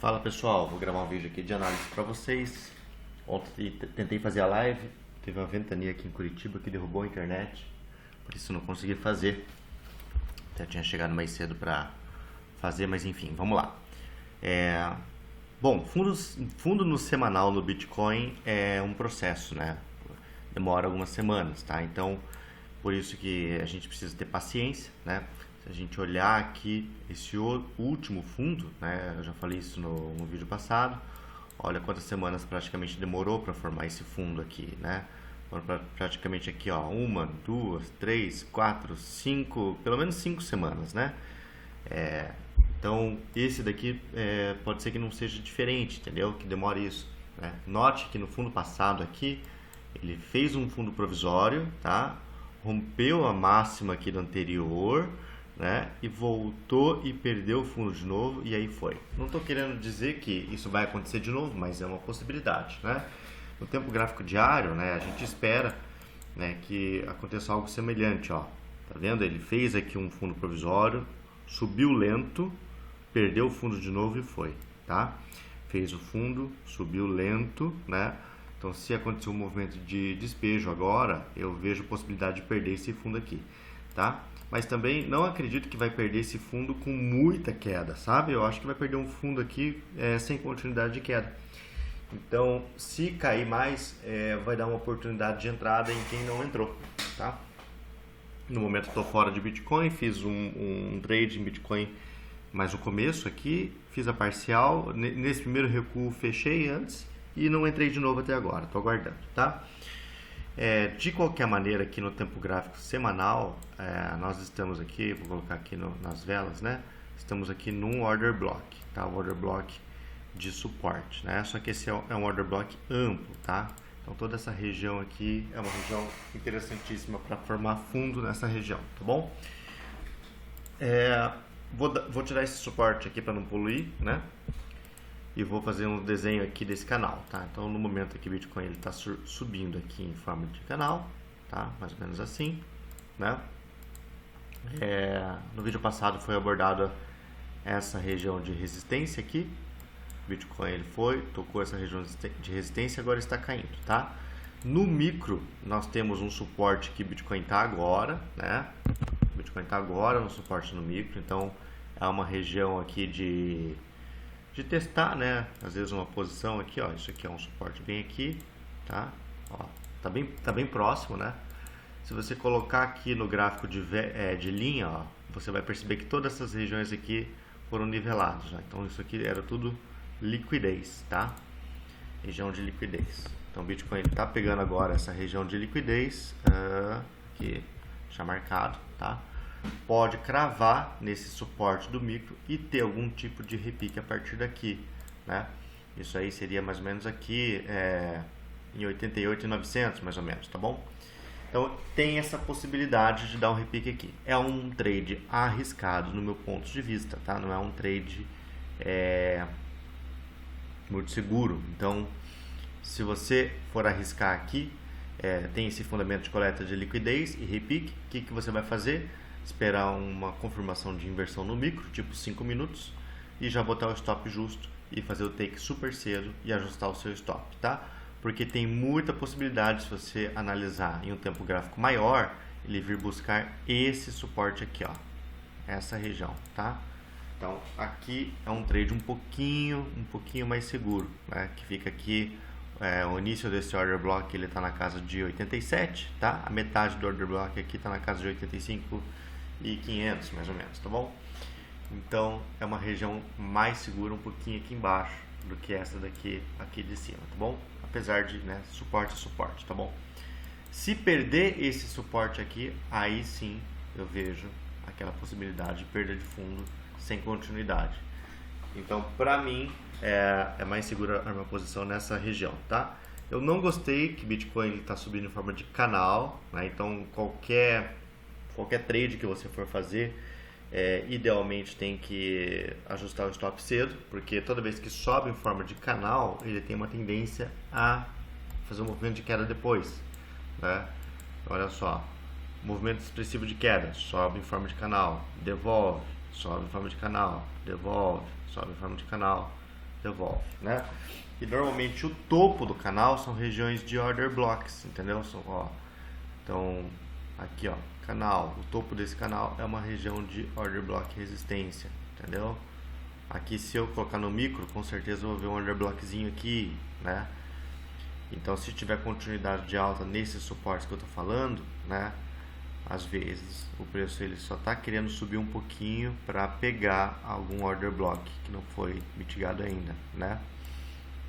Fala pessoal, vou gravar um vídeo aqui de análise para vocês. Ontem tentei fazer a live, teve uma ventania aqui em Curitiba que derrubou a internet, por isso não consegui fazer. Até tinha chegado mais cedo para fazer, mas enfim, vamos lá. Bom, fundo no semanal no Bitcoin é um processo, né? Demora algumas semanas, tá? Então, por isso que a gente precisa ter paciência, né? Se a gente olhar aqui esse último fundo, né? Eu já falei isso no vídeo passado. Olha quantas semanas praticamente demorou para formar esse fundo aqui, né? Praticamente aqui, ó, 1, 2, 3, 4, 5, pelo menos 5 semanas, né? Então, esse daqui pode ser que não seja diferente, entendeu? Que demore isso, né? Note que no fundo passado aqui, ele fez um fundo provisório, tá? Rompeu a máxima aqui do anterior, né? E voltou e perdeu o fundo de novo e aí foi. Não estou querendo dizer que isso vai acontecer de novo, mas é uma possibilidade, né? No tempo gráfico diário, né? A gente espera, né, que aconteça algo semelhante, ó. Tá vendo? Ele fez aqui um fundo provisório, subiu lento, perdeu o fundo de novo e foi, tá? Fez o fundo, subiu lento, né? Então, se acontecer um movimento de despejo agora, eu vejo possibilidade de perder esse fundo aqui, tá? Mas também não acredito que vai perder esse fundo com muita queda, sabe? Eu acho que vai perder um fundo aqui sem continuidade de queda. Então, se cair mais, vai dar uma oportunidade de entrada em quem não entrou, tá? No momento estou fora de Bitcoin, fiz um trade em Bitcoin, mas no começo aqui, fiz a parcial. Nesse primeiro recuo, fechei antes e não entrei de novo até agora, estou aguardando, tá? De qualquer maneira, aqui no tempo gráfico semanal, nós estamos aqui, vou colocar aqui nas velas, né? Estamos aqui num order block, tá? O order block de suporte, né? Só que esse é um order block amplo, tá? Então toda essa região aqui é uma região interessantíssima para formar fundo nessa região, tá bom? Vou tirar esse suporte aqui para não poluir, né? E vou fazer um desenho aqui desse canal, tá? Então, no momento aqui, o Bitcoin está subindo aqui em forma de canal, tá? Mais ou menos assim, né? No vídeo passado foi abordada essa região de resistência aqui. O Bitcoin ele tocou essa região de resistência e agora está caindo, tá? No micro, nós temos um suporte que o Bitcoin está agora, né? O Bitcoin está agora no suporte no micro, então é uma região aqui de testar, né? Às vezes uma posição aqui, ó, isso aqui é um suporte bem aqui, tá? Ó, tá bem próximo, né? Se você colocar aqui no gráfico de linha, ó, você vai perceber que todas essas regiões aqui foram niveladas, né? Então isso aqui era tudo liquidez, tá? Região de liquidez. Então o Bitcoin está pegando agora essa região de liquidez, aqui, já marcado, tá? Pode cravar nesse suporte do micro e ter algum tipo de repique a partir daqui, né? Isso aí seria mais ou menos aqui em 88.900, mais ou menos, tá bom? Então tem essa possibilidade de dar um repique aqui. É um trade arriscado no meu ponto de vista, tá? Não é um trade muito seguro. Então, se você for arriscar aqui, tem esse fundamento de coleta de liquidez e repique, o que você vai fazer? Esperar uma confirmação de inversão no micro, tipo 5 minutos, e já botar o stop justo e fazer o take super cedo e ajustar o seu stop, tá? Porque tem muita possibilidade, se você analisar em um tempo gráfico maior, ele vir buscar esse suporte aqui, ó, essa região, tá? Então aqui é um trade um pouquinho mais seguro, né? Que fica aqui, o início desse order block ele está na casa de 87, tá? A metade do order block aqui está na casa de 85.500, mais ou menos, tá bom? Então é uma região mais segura, um pouquinho aqui embaixo do que essa daqui aqui de cima, tá bom? Apesar de, né, suporte, tá bom? Se perder esse suporte aqui, aí sim eu vejo aquela possibilidade de perda de fundo sem continuidade. Então, para mim, é mais segura a minha posição nessa região, tá? Eu não gostei que Bitcoin está subindo em forma de canal, né? Então, qualquer trade que você for fazer, idealmente tem que ajustar o stop cedo, porque toda vez que sobe em forma de canal, ele tem uma tendência a fazer um movimento de queda depois, né? Olha só, movimento expressivo de queda, sobe em forma de canal, devolve, sobe em forma de canal, devolve, sobe em forma de canal, devolve, né? E normalmente o topo do canal são regiões de order blocks, entendeu? Então, aqui ó, canal, o topo desse canal é uma região de order block resistência, entendeu? Aqui se eu colocar no micro, com certeza eu vou ver um order blockzinho aqui, né? Então se tiver continuidade de alta nesses suportes que eu tô falando, né? Às vezes o preço ele só está querendo subir um pouquinho para pegar algum order block que não foi mitigado ainda, né?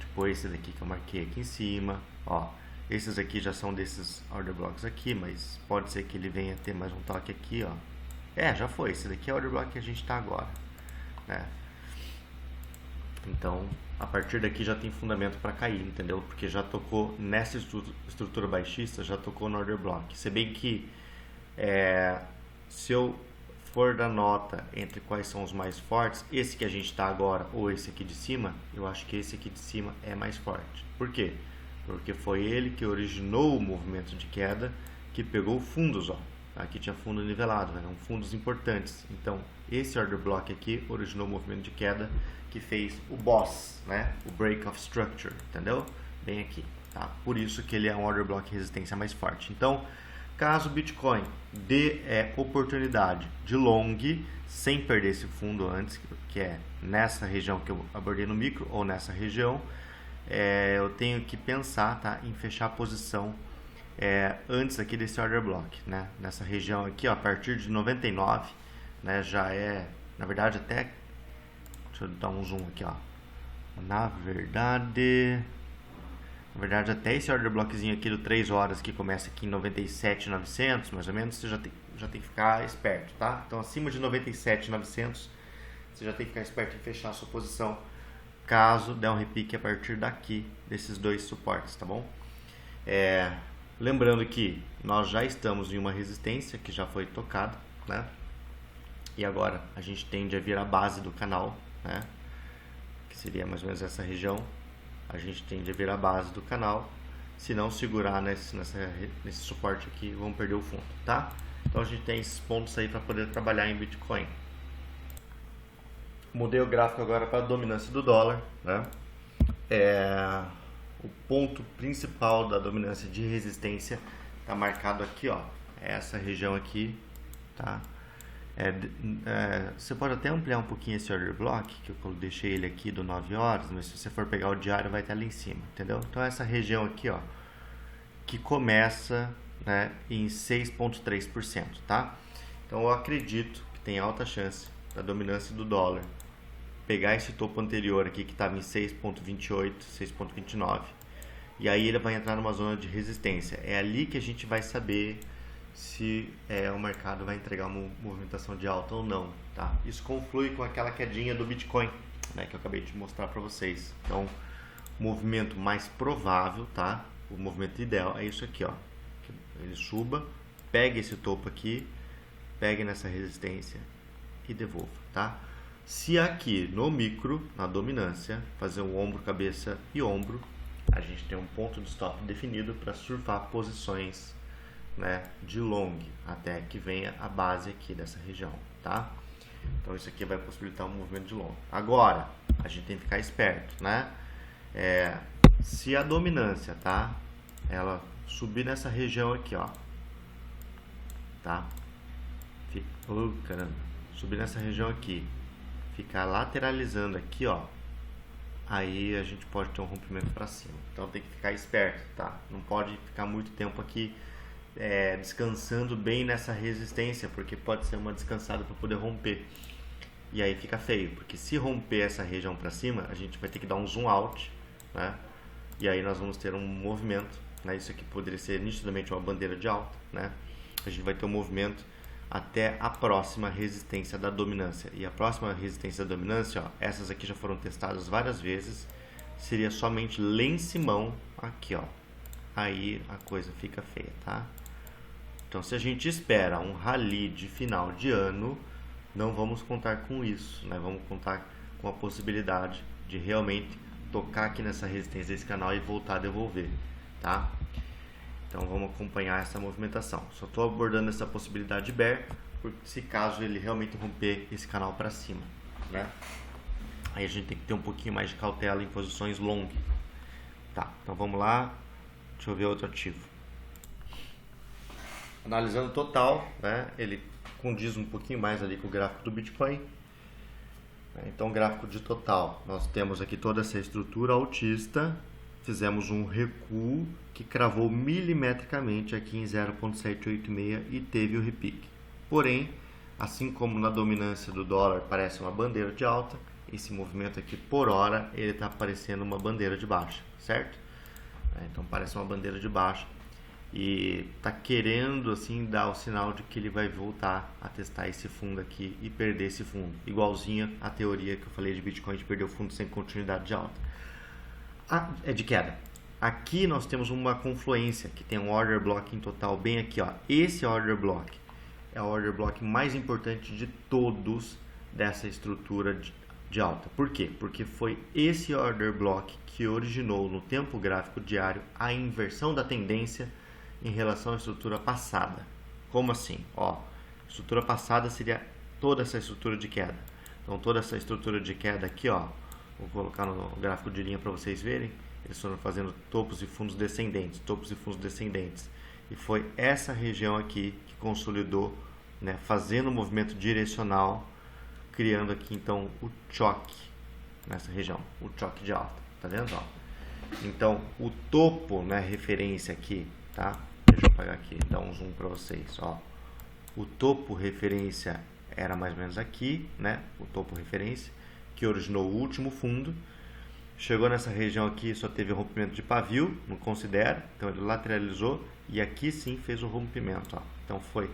Tipo esse daqui que eu marquei aqui em cima, ó. Esses aqui já são desses order blocks aqui, mas pode ser que ele venha ter mais um toque aqui, ó. Já foi. Esse daqui é o order block que a gente está agora, né? Então, a partir daqui já tem fundamento para cair, entendeu? Porque já tocou nessa estrutura baixista, já tocou no order block. Se bem que se eu for dar nota entre quais são os mais fortes, esse que a gente está agora ou esse aqui de cima, eu acho que esse aqui de cima é mais forte. Por quê? Porque foi ele que originou o movimento de queda, que pegou fundos, ó. Aqui tinha fundo nivelado, eram fundos importantes. Então, esse order block aqui originou o movimento de queda que fez o boss, né? O break of structure, entendeu? Bem aqui, tá? Por isso que ele é um order block de resistência mais forte. Então, caso o Bitcoin dê oportunidade de long, sem perder esse fundo antes, que é nessa região que eu abordei no micro, ou nessa região, eu tenho que pensar, tá, em fechar a posição antes aqui desse order block, né? Nessa região aqui, ó, a partir de 99, né, já na verdade até, deixa eu dar um zoom aqui, ó. Na verdade até esse order blockzinho aqui do 3 horas que começa aqui em 97.900, mais ou menos, você já tem que ficar esperto, tá? Então acima de 97.900, você já tem que ficar esperto em fechar a sua posição, caso der um repique a partir daqui, desses dois suportes, tá bom? Lembrando que nós já estamos em uma resistência que já foi tocada, né? E agora a gente tende a vir a base do canal, né? Que seria mais ou menos essa região. A gente tende a vir a base do canal. Se não segurar nesse suporte aqui, vamos perder o fundo, tá? Então a gente tem esses pontos aí para poder trabalhar em Bitcoin. Mudei o gráfico agora para a dominância do dólar, né? O ponto principal da dominância de resistência está marcado aqui, ó. Essa região aqui, tá? Você pode até ampliar um pouquinho esse order block, que eu deixei ele aqui do 9 horas, mas se você for pegar o diário vai estar ali em cima, entendeu? Então essa região aqui, ó, que começa, né, em 6,3%, tá? Então eu acredito que tem alta chance da dominância do dólar pegar esse topo anterior aqui que estava em 6,28, 6,29, e aí ele vai entrar numa zona de resistência. É ali que a gente vai saber se o mercado vai entregar uma movimentação de alta ou não, tá? Isso conflui com aquela quedinha do Bitcoin, né, que eu acabei de mostrar para vocês. Então, o movimento mais provável, tá? O movimento ideal é isso aqui, ó. Que ele suba, pegue esse topo aqui, pegue nessa resistência e devolva, tá? Se aqui no micro, na dominância, fazer um ombro, cabeça e ombro, a gente tem um ponto de stop definido para surfar posições, né, de long, até que venha a base aqui dessa região, tá? Então isso aqui vai possibilitar um movimento de long. Agora, a gente tem que ficar esperto, né? Se a dominância, tá? Ela subir nessa região aqui, ó, tá? Caramba. Subir nessa região aqui, ficar lateralizando aqui, ó, aí a gente pode ter um rompimento para cima. Então tem que ficar esperto, tá? Não pode ficar muito tempo aqui descansando bem nessa resistência, porque pode ser uma descansada para poder romper. E aí fica feio, porque se romper essa região para cima, a gente vai ter que dar um zoom out, né? E aí nós vamos ter um movimento, né? Isso aqui poderia ser nitidamente uma bandeira de alta, né? A gente vai ter um movimento até a próxima resistência da dominância. E a próxima resistência da dominância, ó, essas aqui já foram testadas várias vezes, seria somente lá em cima, aqui, ó. Aí a coisa fica feia, tá? Então, se a gente espera um rally de final de ano, não vamos contar com isso, né? Vamos contar com a possibilidade de realmente tocar aqui nessa resistência desse canal e voltar a devolver, tá? Então, vamos acompanhar essa movimentação. Só estou abordando essa possibilidade de bear, se caso ele realmente romper esse canal para cima, né? Aí a gente tem que ter um pouquinho mais de cautela em posições long. Tá, então vamos lá. Deixa eu ver outro ativo. Analisando o total, né, ele condiz um pouquinho mais ali com o gráfico do Bitcoin. Então, gráfico de total, nós temos aqui toda essa estrutura altista, fizemos um recuo que cravou milimetricamente aqui em 0,786 e teve o repique. Porém, assim como na dominância do dólar parece uma bandeira de alta, esse movimento aqui por hora ele está parecendo uma bandeira de baixa, certo? Então parece uma bandeira de baixa e está querendo assim dar o sinal de que ele vai voltar a testar esse fundo aqui e perder esse fundo, igualzinho à teoria que eu falei de Bitcoin de perder o fundo sem continuidade de alta. É de queda. Aqui nós temos uma confluência que tem um order block em total bem aqui, ó. Esse order block é o order block mais importante de todos dessa estrutura de alta. Por quê? Porque foi esse order block que originou no tempo gráfico diário a inversão da tendência em relação à estrutura passada. Como assim? Ó, estrutura passada seria toda essa estrutura de queda. Então toda essa estrutura de queda aqui, ó, vou colocar no gráfico de linha para vocês verem. Eles foram fazendo topos e fundos descendentes, topos e fundos descendentes. E foi essa região aqui que consolidou, né, fazendo um movimento direcional, criando aqui então o choque nessa região, o choque de alta, tá vendo? Ó? Então o topo, né, referência aqui, tá? Deixa eu pegar aqui, dar um zoom para vocês, ó. O topo referência era mais ou menos aqui, né? O topo referência que originou o último fundo. Chegou nessa região aqui, só teve rompimento de pavio, não considera, então ele lateralizou e aqui sim fez o rompimento, ó. Então foi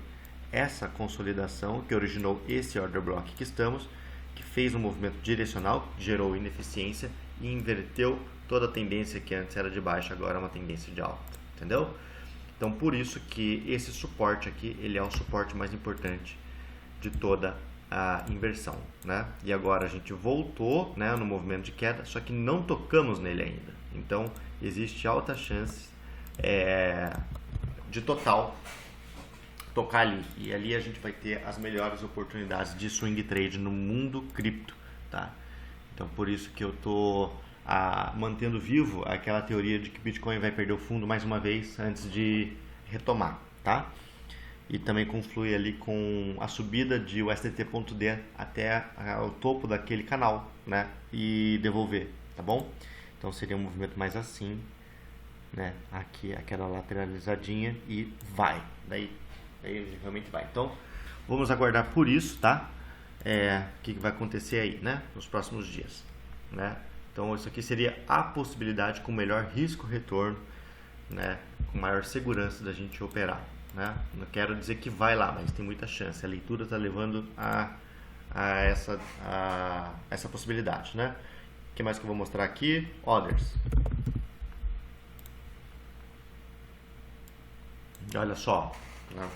essa consolidação que originou esse order block que estamos, que fez um movimento direcional, gerou ineficiência e inverteu toda a tendência que antes era de baixa, agora é uma tendência de alta, entendeu? Então por isso que esse suporte aqui, ele é o suporte mais importante de toda a inversão, né? E agora a gente voltou, né, no movimento de queda, só que não tocamos nele ainda. Então existe alta chance de total tocar ali, e ali a gente vai ter as melhores oportunidades de swing trade no mundo cripto, tá? Então por isso que eu tô mantendo vivo aquela teoria de que Bitcoin vai perder o fundo mais uma vez antes de retomar, tá? E também conflui ali com a subida de USDT.D até o topo daquele canal, né? E devolver, tá bom? Então seria um movimento mais assim, né? Aqui aquela lateralizadinha e vai, daí ele realmente vai. Então vamos aguardar por isso, tá? O que vai acontecer aí, né? Nos próximos dias, né? Então isso aqui seria a possibilidade com melhor risco-retorno, né? Com maior segurança da gente operar, né? Não quero dizer que vai lá, mas tem muita chance. A leitura está levando a essa possibilidade, né? O que mais que eu vou mostrar aqui? Orders. Olha só, né?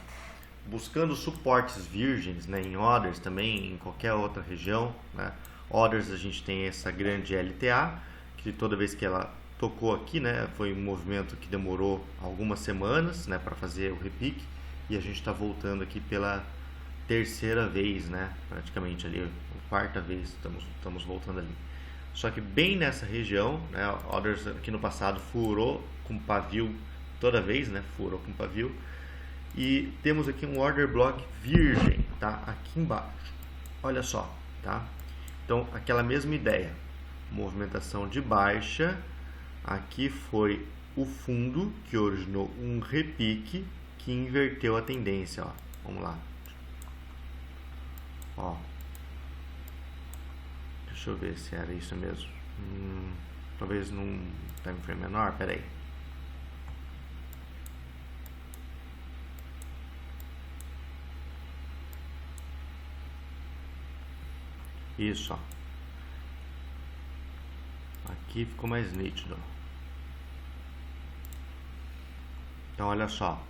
Buscando suportes virgens, né, em orders também, em qualquer outra região, né? Orders a gente tem essa grande LTA, que toda vez que ela tocou aqui, né, foi um movimento que demorou algumas semanas, né, para fazer o repique, e a gente está voltando aqui pela terceira vez, né, praticamente ali, a quarta vez estamos voltando ali. Só que bem nessa região, né, orders aqui no passado furou com pavio toda vez, né, furou com pavio. E temos aqui um order block virgem, tá? Aqui embaixo. Olha só, tá? Então, aquela mesma ideia. Movimentação de baixa. Aqui foi o fundo que originou um repique que inverteu a tendência, ó. Vamos lá. Ó. Deixa eu ver se era isso mesmo. Talvez num time frame menor, pera aí. Isso, ó. Aqui ficou mais nítido. Então, olha só.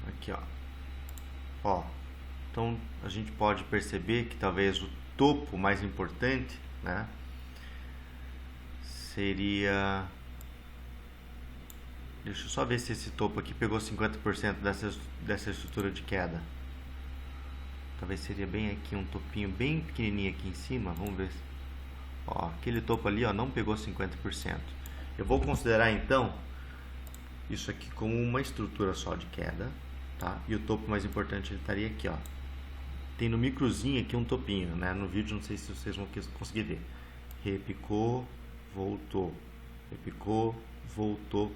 Aqui, ó. Ó. Então, a gente pode perceber que talvez o topo mais importante, né, seria... Deixa eu só ver se esse topo aqui pegou 50% dessa estrutura de queda. talvez seria bem aqui um topinho bem pequenininho aqui em cima. Vamos ver. Ó, aquele topo ali, ó, não pegou 50%. Eu vou considerar então isso aqui como uma estrutura só de queda, tá? E o topo mais importante ele estaria aqui, ó. Tem no microzinho aqui um topinho, né? No vídeo não sei se vocês vão conseguir ver. Repicou, voltou. Repicou, voltou.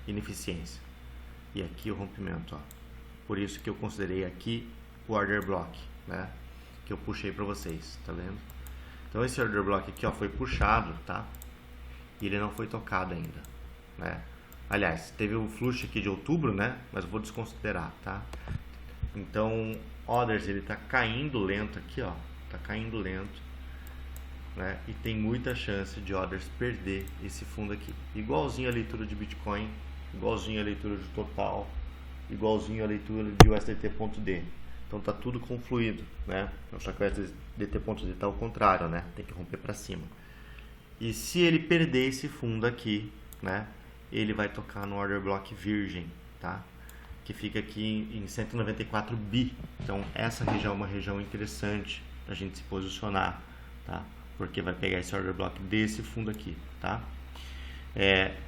Ineficiência. E aqui o rompimento, ó. Por isso que eu considerei aqui o order block, né? Que eu puxei para vocês, tá vendo? Então esse order block aqui, ó, foi puxado, tá? E ele não foi tocado ainda, né? Aliás, teve o fluxo aqui de outubro, né? Mas eu vou desconsiderar, tá? Então, orders ele tá caindo lento aqui, ó. Tá caindo lento, né? E tem muita chance de orders perder esse fundo aqui. Igualzinho a leitura de Bitcoin, igualzinho a leitura de Total, igualzinho a leitura de USDT.D. Então tá tudo confluído, né? Só que o USDT.D tá ao contrário, né? Tem que romper para cima. E se ele perder esse fundo aqui, né? Ele vai tocar no order block virgem, tá? Que fica aqui em 194 bi. Então essa região é uma região interessante a gente se posicionar, tá? Porque vai pegar esse order block desse fundo aqui, tá?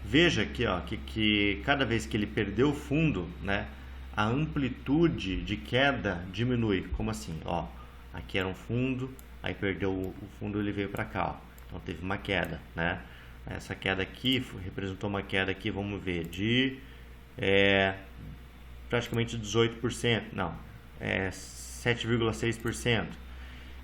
Veja aqui, ó, que cada vez que ele perdeu o fundo, né? A amplitude de queda diminui. Como assim? Ó, aqui era um fundo, aí perdeu o fundo, ele veio para cá, ó. Então teve uma queda, né? Essa queda aqui representou uma queda aqui, vamos ver, de praticamente 18%, não, 7,6%,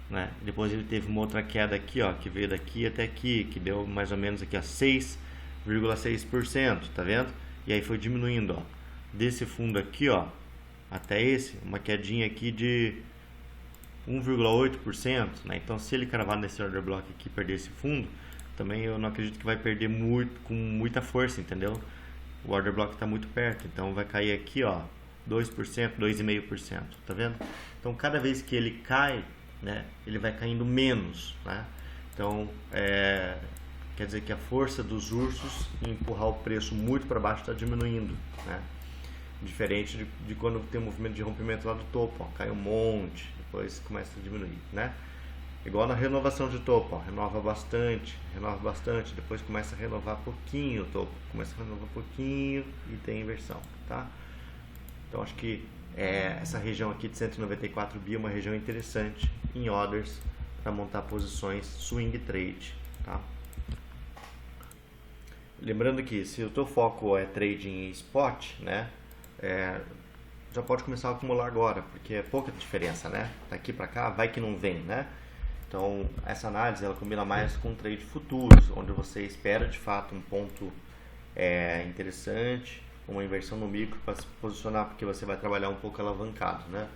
né? Depois ele teve uma outra queda aqui, ó, que veio daqui até aqui, que deu mais ou menos aqui, ó, 6,6%, tá vendo? E aí foi diminuindo, ó, desse fundo aqui, ó, até esse, uma quedinha aqui de 1,8%, né? Então se ele cravar nesse order block aqui e perder esse fundo, também eu não acredito que vai perder muito, com muita força, entendeu? O order block está muito perto, então vai cair aqui, ó, 2%, 2,5%, tá vendo? Então cada vez que ele cai, né, ele vai caindo menos, né? Então quer dizer que a força dos ursos em empurrar o preço muito para baixo está diminuindo, né? Diferente de quando tem um movimento de rompimento lá do topo, ó, cai um monte, depois começa a diminuir, né? Igual na renovação de topo, ó, renova bastante, depois começa a renovar pouquinho o topo, começa a renovar pouquinho e tem inversão, tá? Então acho que essa região aqui de 194 bi é uma região interessante em orders para montar posições swing trade, tá? Lembrando que se o teu foco é trading em spot, né, já pode começar a acumular agora, porque é pouca diferença, né? Daqui para cá vai que não vem, né? Então, essa análise ela combina mais com trade futuros, onde você espera de fato um ponto interessante, uma inversão no micro para se posicionar, porque você vai trabalhar um pouco alavancado, né?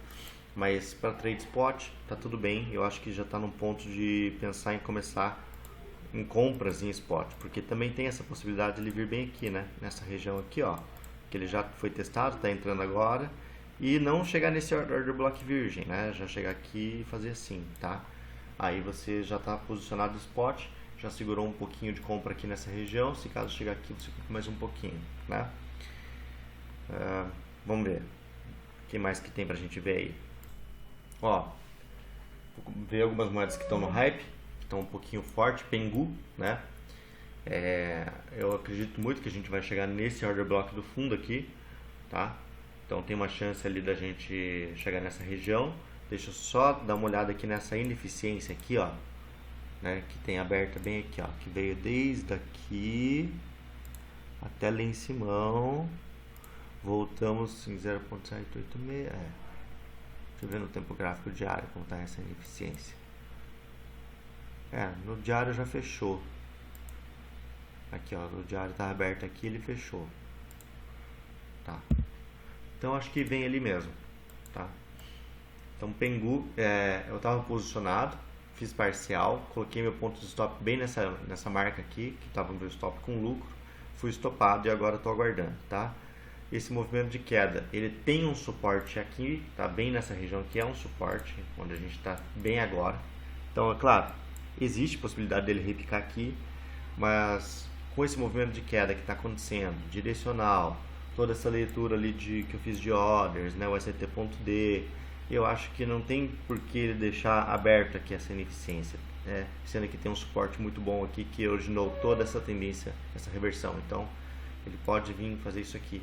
Mas para trade spot, tá tudo bem. Eu acho que já está num ponto de pensar em começar em compras em spot, porque também tem essa possibilidade de ele vir bem aqui, né? Nessa região aqui, ó, que ele já foi testado, está entrando agora, e não chegar nesse order block virgem, né? Já chegar aqui e fazer assim, tá? Aí você já está posicionado no spot, já segurou um pouquinho de compra aqui nessa região. Se caso chegar aqui, você compra mais um pouquinho, né? Vamos ver o que mais que tem pra gente ver aí. Ó, vou ver algumas moedas que estão no hype, que estão um pouquinho forte. Pengu, né? Eu acredito muito que a gente vai chegar nesse order block do fundo aqui, tá? Então tem uma chance ali da gente chegar nessa região. Deixa eu só dar uma olhada aqui nessa ineficiência aqui, ó, né, que tem aberta bem aqui, ó, que veio desde aqui até lá em cima. Voltamos em 0.786. Deixa eu ver no tempo gráfico diário como está essa ineficiência. No diário já fechou. Aqui, ó, o diário está aberto aqui, ele fechou. Tá. Então acho que vem ali mesmo, tá? Então, Pengu, eu estava posicionado, fiz parcial, coloquei meu ponto de stop bem nessa marca aqui, que estava no meu stop com lucro, fui estopado e agora estou aguardando, tá? Esse movimento de queda, ele tem um suporte aqui, tá bem nessa região que é um suporte, onde a gente está bem agora. Então, é claro, existe possibilidade dele repicar aqui, mas com esse movimento de queda que está acontecendo, direcional, toda essa leitura ali que eu fiz de orders, né, o ST.D, eu acho que não tem por que deixar aberto aqui essa ineficiência, né? Sendo que tem um suporte muito bom aqui que originou toda essa tendência, essa reversão. Então ele pode vir fazer isso aqui,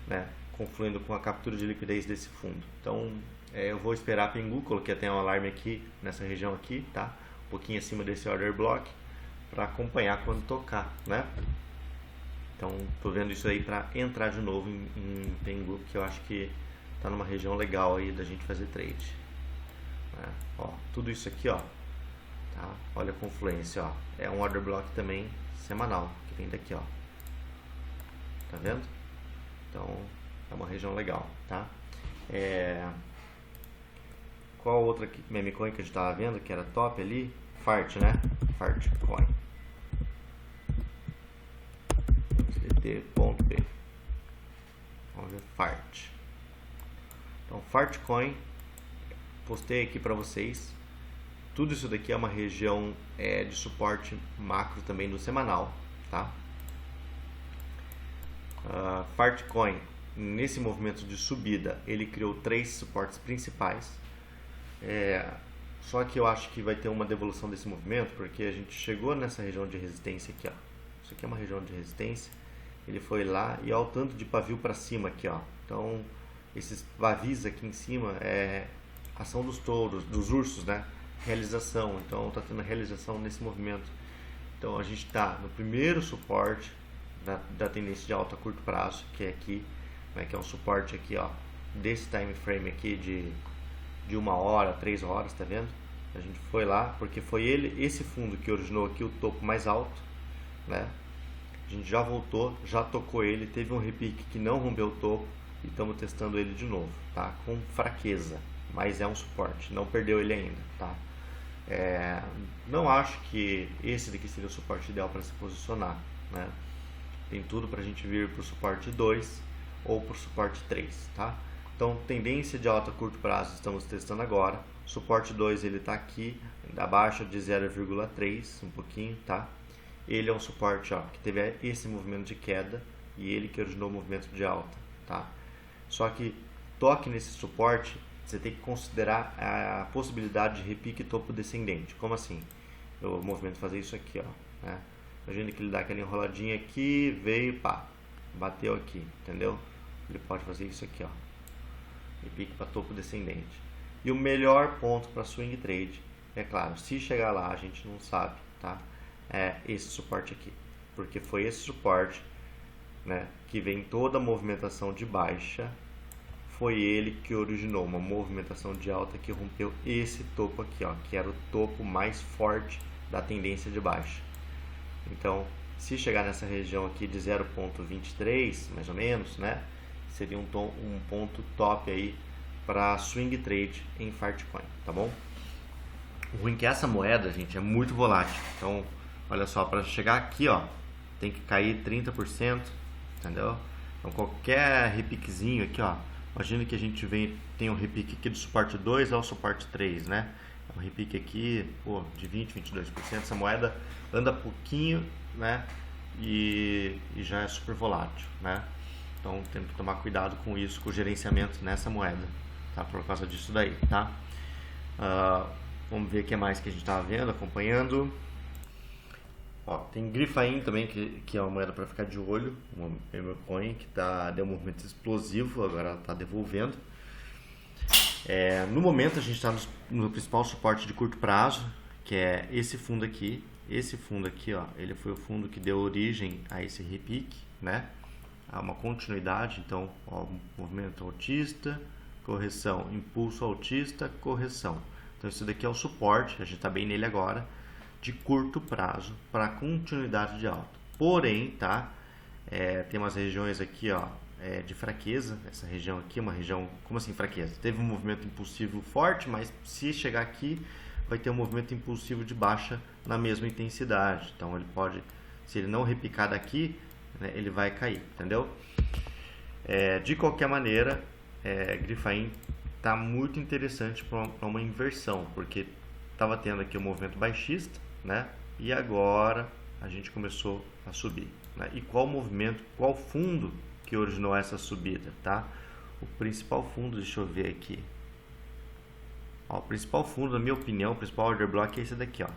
né? Confluindo com a captura de liquidez desse fundo. Então eu vou esperar pingu, coloquei até um alarme aqui nessa região aqui, tá? Um pouquinho acima desse order block para acompanhar quando tocar, né? Então tô vendo isso aí para entrar de novo em pingu, que eu acho que tá numa região legal aí da gente fazer trade, né? Ó, tudo isso aqui, ó, tá? Olha a confluência, ó, é um order block também semanal que vem daqui, ó, tá vendo? Então é uma região legal, tá? Qual outra meme coin que a gente estava vendo que era top ali? Fart, né? Fart coin. SDT.p. Vamos ver Fart. Então, Fart coin, postei aqui para vocês. Tudo isso daqui é uma região de suporte macro também no semanal, tá? Fart coin, nesse movimento de subida, ele criou 3 suportes principais. Só que eu acho que vai ter uma devolução desse movimento, porque a gente chegou nessa região de resistência aqui, ó. Isso aqui é uma região de resistência. Ele foi lá e olha o tanto de pavio para cima aqui, ó. Então, esses pavis aqui em cima é ação dos touros, dos ursos, né? Realização. Então, tá tendo realização nesse movimento. Então, a gente está no primeiro suporte da tendência de alta a curto prazo, que é aqui, né? Que é um suporte aqui, ó, desse time frame aqui de 1 hora, 3 horas, tá vendo? A gente foi lá, porque foi esse fundo que originou aqui o topo mais alto, né? A gente já voltou, já tocou ele, teve um repique que não rompeu o topo e estamos testando ele de novo, tá? Com fraqueza, mas é um suporte, não perdeu ele ainda, tá? Não acho que esse daqui seria o suporte ideal para se posicionar, né? Tem tudo para a gente vir para o suporte 2 ou para o suporte 3, tá? Então, tendência de alta a curto prazo estamos testando agora. Suporte 2 ele está aqui, abaixo de 0,3, um pouquinho, tá? Ele é um suporte, ó, que teve esse movimento de queda e ele que originou o movimento de alta, tá? Só que toque nesse suporte, você tem que considerar a possibilidade de repique topo descendente. Como assim? O movimento fazer isso aqui, ó, né? Imagina que ele dá aquela enroladinha aqui, veio, pá, bateu aqui, entendeu? Ele pode fazer isso aqui, ó, repique para topo descendente. E o melhor ponto para swing trade, é claro, se chegar lá a gente não sabe, tá? É esse suporte aqui, porque foi esse suporte, né, que vem toda a movimentação de baixa, foi ele que originou uma movimentação de alta que rompeu esse topo aqui, ó, que era o topo mais forte da tendência de baixa. Então, se chegar nessa região aqui de 0,23, mais ou menos, né, seria um ponto top aí para swing trade em Fartcoin, tá bom? O ruim é que essa moeda, gente, é muito volátil. Então, olha só, para chegar aqui, ó, tem que cair 30%, entendeu? Então, qualquer repiquezinho aqui, ó, imagina que a gente tem um repique aqui do suporte 2 ao suporte 3, né? É um repique aqui, pô, de 20, 22%. Essa moeda anda pouquinho, né? E já é super volátil, né? Então, temos que tomar cuidado com isso, com o gerenciamento nessa moeda, tá? Por causa disso daí, tá? Vamos ver o que mais que a gente estava vendo, acompanhando. Ó, tem Grifain também, que é uma moeda para ficar de olho, uma meme coin que deu um movimento explosivo, agora ela está devolvendo. No momento a gente está no principal suporte de curto prazo, que é esse fundo aqui. Esse fundo aqui, ó, ele foi o fundo que deu origem a esse repique, né? Há uma continuidade, então, ó, movimento altista, correção, impulso altista, correção. Então isso daqui é o suporte, a gente está bem nele agora, de curto prazo para continuidade de alta. Porém, tá? Tem umas regiões aqui, ó, de fraqueza. Essa região aqui é uma região, como assim fraqueza? Teve um movimento impulsivo forte, mas se chegar aqui vai ter um movimento impulsivo de baixa na mesma intensidade. Então ele pode, se ele não repicar daqui, né, ele vai cair, entendeu? De qualquer maneira, Grifain tá muito interessante para uma inversão, porque estava tendo aqui um movimento baixista, né? E agora a gente começou a subir, né? E qual movimento, qual fundo que originou essa subida, tá? O principal fundo, deixa eu ver aqui. Ó, o principal fundo, na minha opinião, o principal order block é esse daqui, ó,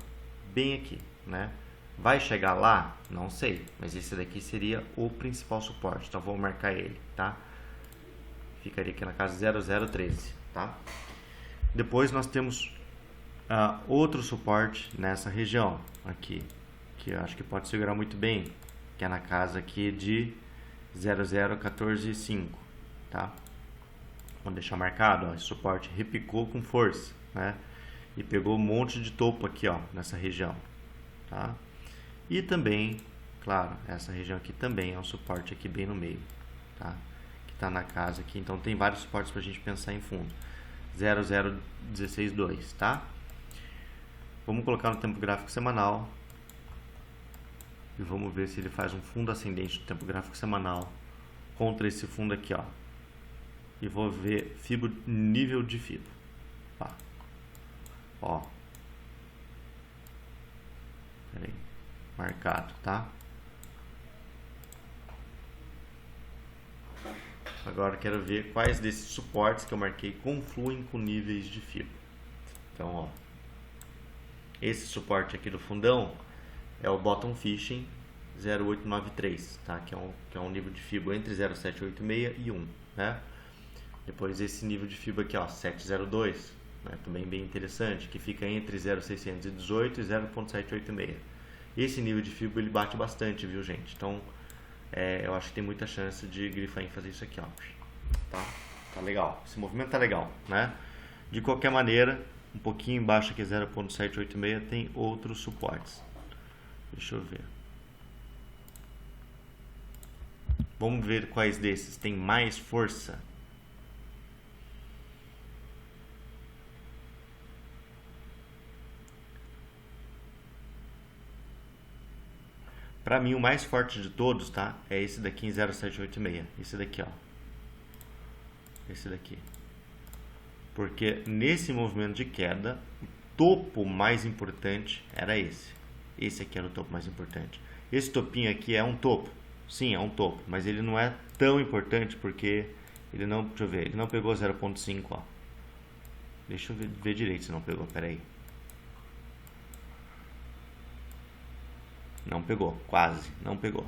bem aqui, né? Vai chegar lá? Não sei, mas esse daqui seria o principal suporte, então vou marcar ele, tá? Ficaria aqui na casa 0013, tá? Depois nós temos outro suporte nessa região aqui, que eu acho que pode segurar muito bem, que é na casa aqui de 00145, tá? Vou deixar marcado, ó, esse suporte repicou com força, né? E pegou um monte de topo aqui, ó, nessa região, tá? E também, claro, essa região aqui também é um suporte aqui bem no meio, tá? Que tá na casa aqui, então tem vários suportes pra gente pensar em fundo. 00162, tá? Vamos colocar no tempo gráfico semanal e vamos ver se ele faz um fundo ascendente no tempo gráfico semanal contra esse fundo aqui, ó. E vou ver nível de FIBO. Tá. Ó. Peraí. Marcado, tá? Agora quero ver quais desses suportes que eu marquei confluem com níveis de FIBO. Então, ó. Esse suporte aqui do fundão é o Bottom Fishing 0893, tá? Que é um nível de FIBO entre 0786 e 1, né? Depois esse nível de FIBO aqui, ó, 702, né? Também bem interessante, que fica entre 0,618 e 0,786. Esse nível de FIBO ele bate bastante, viu, gente? Então, eu acho que tem muita chance de Grifain fazer isso aqui, ó. Tá legal. Esse movimento tá legal, né? De qualquer maneira, um pouquinho embaixo aqui, 0,786, tem outros suportes. Deixa eu ver. Vamos ver quais desses tem mais força. Para mim, o mais forte de todos, tá? É esse daqui em 0786. Esse daqui, ó. Esse daqui. Porque nesse movimento de queda, o topo mais importante era esse. Esse aqui era o topo mais importante. Esse topinho aqui é um topo. Sim, é um topo. Mas ele não é tão importante porque ele não... Deixa eu ver. Ele não pegou 0,5, ó. Deixa eu ver direito se não pegou. Pera aí. Não pegou, quase, não pegou.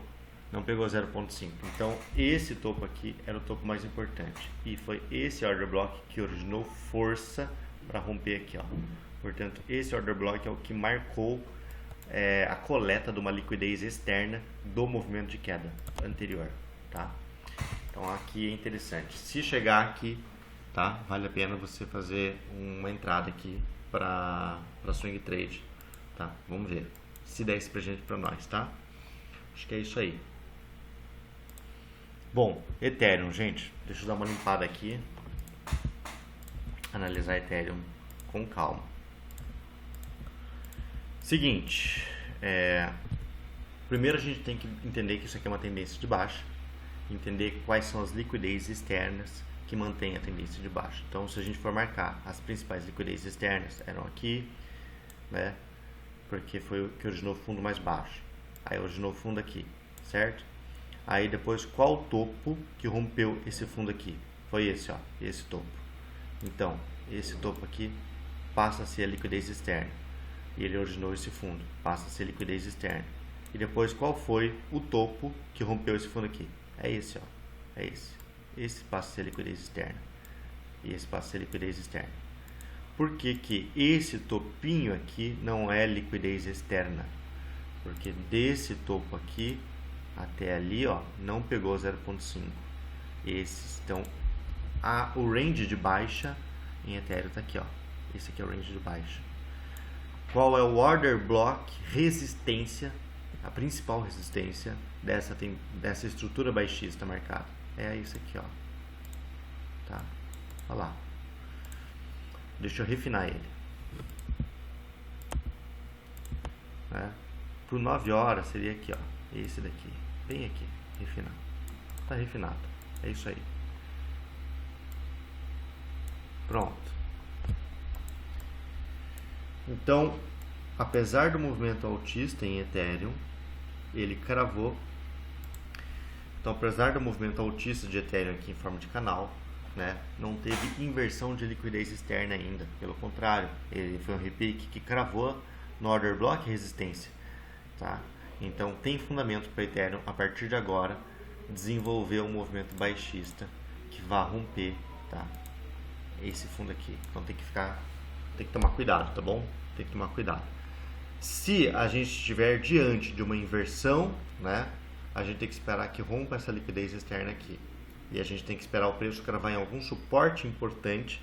Não pegou 0,5. Então, esse topo aqui era o topo mais importante. E foi esse order block que originou força para romper aqui, ó. Portanto, esse order block é o que marcou a coleta de uma liquidez externa do movimento de queda anterior, tá? Então, aqui é interessante. Se chegar aqui, tá? Vale a pena você fazer uma entrada aqui para swing trade, tá? Vamos ver se der esse presente para nós, tá? Acho que é isso aí. Bom, Ethereum, gente, deixa eu dar uma limpada aqui. Analisar Ethereum com calma. Seguinte, primeiro a gente tem que entender que isso aqui é uma tendência de baixa, entender quais são as liquidez externas que mantêm a tendência de baixa. Então, se a gente for marcar, as principais liquidez externas eram aqui, né? Porque foi o que originou o fundo mais baixo. Aí originou o fundo aqui, certo? Aí depois, qual o topo que rompeu esse fundo aqui? Foi esse, ó, esse topo. Então, esse topo aqui passa a ser a liquidez externa. E ele originou esse fundo, passa a ser liquidez externa. E depois, qual foi o topo que rompeu esse fundo aqui? É esse, ó, é esse. Esse passa a ser liquidez externa. E esse passa a ser liquidez externa. Por que que esse topinho aqui não é liquidez externa? Porque desse topo aqui até ali, ó, não pegou 0,5. Esses estão... o range de baixa em Ethereum tá aqui, ó. Esse aqui é o range de baixa. Qual é o order block resistência, a principal resistência dessa estrutura baixista marcada? É isso aqui, ó. Tá? Olha lá. Deixa eu refinar ele. Por 9 horas seria aqui, ó. Esse daqui. Bem aqui. Refinar. Tá refinado. É isso aí. Pronto. Então, apesar do movimento altista em Ethereum, ele cravou. Então, apesar do movimento altista de Ethereum aqui em forma de canal, né, não teve inversão de liquidez externa ainda. Pelo contrário, ele foi um repique que cravou no order block resistência, tá? Então tem fundamento para Ethereum a partir de agora desenvolver um movimento baixista que vá romper, tá? Esse fundo aqui. Então tem que tomar cuidado, tá bom? Tem que tomar cuidado. Se a gente estiver diante de uma inversão, né, a gente tem que esperar que rompa essa liquidez externa aqui. E a gente tem que esperar o preço cravar em algum suporte importante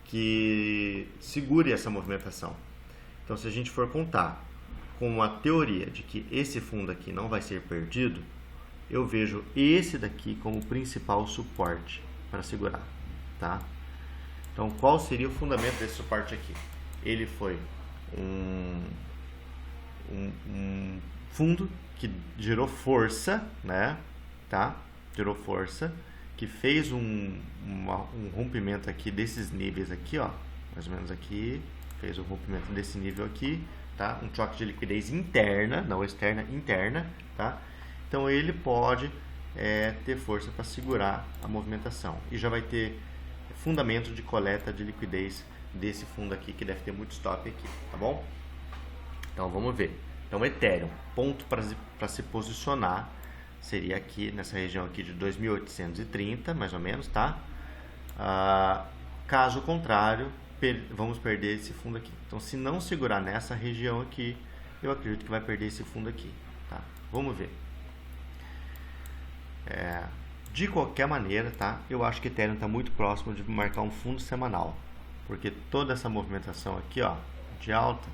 que segure essa movimentação. Então, se a gente for contar com a teoria de que esse fundo aqui não vai ser perdido, eu vejo esse daqui como principal suporte para segurar, tá? Então, qual seria o fundamento desse suporte aqui? Ele foi um fundo que gerou força, né? Tá? Gerou força, que fez um rompimento aqui desses níveis aqui, ó, mais ou menos aqui, fez um rompimento desse nível aqui, tá? Um choque de liquidez interna, não externa, interna, tá? Então ele pode ter força para segurar a movimentação e já vai ter fundamento de coleta de liquidez desse fundo aqui, que deve ter muito stop aqui, tá bom? Então vamos ver. Então Ethereum, ponto para se posicionar seria aqui nessa região aqui de 2.830, mais ou menos, tá? Caso contrário, vamos perder esse fundo aqui. Então, se não segurar nessa região aqui, eu acredito que vai perder esse fundo aqui, tá? Vamos ver. De qualquer maneira, tá? Eu acho que Ethereum está muito próximo de marcar um fundo semanal, porque toda essa movimentação aqui, ó, de alta,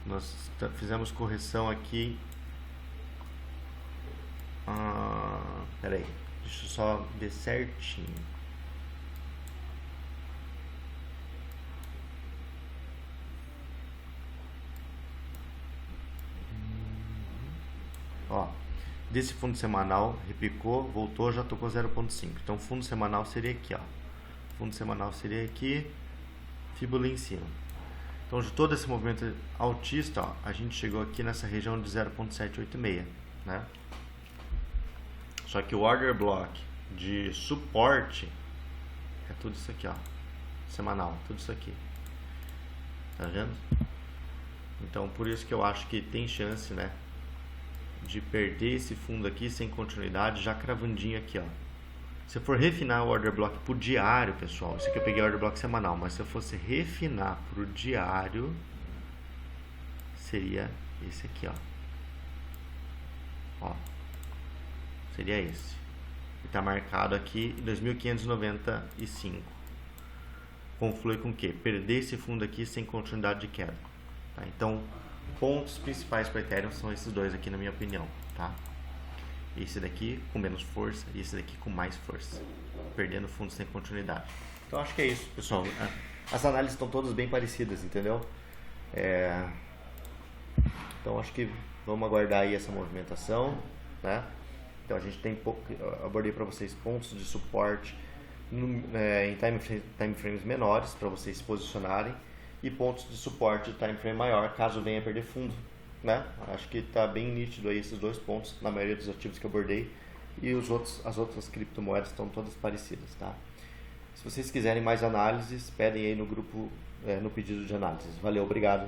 nós fizemos correção aqui. Pera aí, deixa eu só ver certinho. Ó, desse fundo semanal replicou, voltou, já tocou 0,5. Então, fundo semanal seria aqui, ó. Fundo semanal seria aqui, Fibula em cima. Então, de todo esse movimento altista, ó, a gente chegou aqui nessa região de 0,786, né? Só que o order block de suporte é tudo isso aqui, ó, semanal, tudo isso aqui, tá vendo? Então, por isso que eu acho que tem chance, né, de perder esse fundo aqui sem continuidade, já cravandinho aqui, ó. Se eu for refinar o order block por diário, pessoal, isso aqui eu peguei o order block semanal, mas se eu fosse refinar por diário, seria esse aqui, ó. Seria esse. E está marcado aqui em 2.595. Conflui com o quê? Perder esse fundo aqui sem continuidade de queda. Tá? Então, pontos principais para Ethereum são esses dois aqui, na minha opinião. Tá? Esse daqui com menos força e esse daqui com mais força. Perdendo fundo sem continuidade. Então, acho que é isso, pessoal. As análises estão todas bem parecidas, entendeu? Então, acho que vamos aguardar aí essa movimentação, né? Então a gente tem abordei para vocês pontos de suporte em time frames menores para vocês se posicionarem e pontos de suporte de time frame maior caso venha perder fundo, né? Acho que está bem nítido aí esses dois pontos na maioria dos ativos que eu abordei e as outras criptomoedas estão todas parecidas, tá? Se vocês quiserem mais análises, pedem aí no grupo no pedido de análises. Valeu, obrigado.